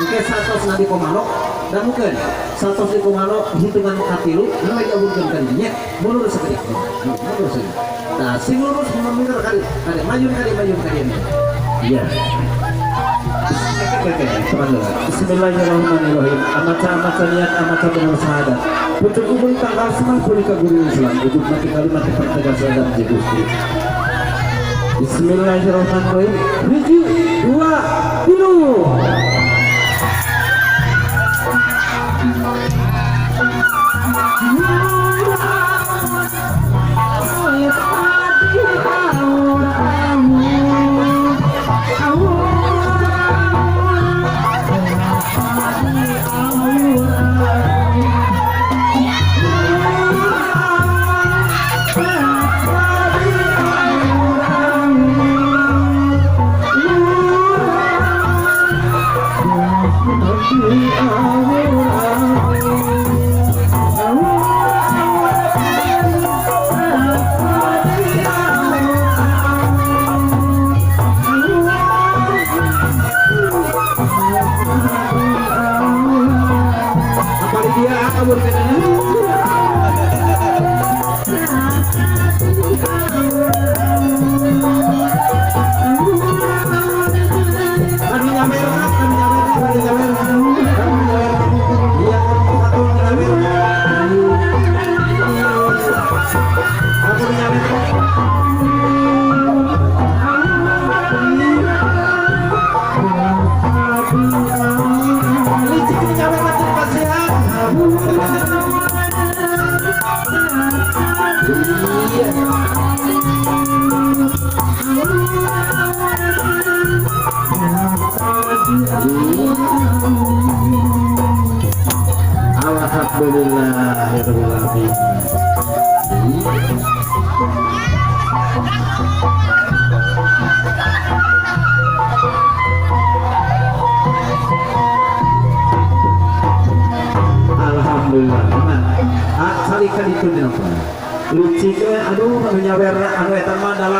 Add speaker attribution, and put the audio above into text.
Speaker 1: Oke, satos nanti komano, dan mungkin satos di komano hitungan katilu, namanya jauhkan kalinya, mundur seperti itu, mundur saja. Nah, si lurus memundur kali, maju kali ini. Iya. Bismillahirrahmanirrahim. Amaca niat, amaca benar syahadat. Pucuk kubur tanggal semang pulika guru Islam. Ujung mati kalimat pertegas dan Gusti. Bismillahirrahmanirrahim. 1, 2, 3. Alhamdulillahirrahmanirrahim. Alhamdulillah. Nah, salika itu apa? Lucik aduh anu nyawer anu eta mah dalang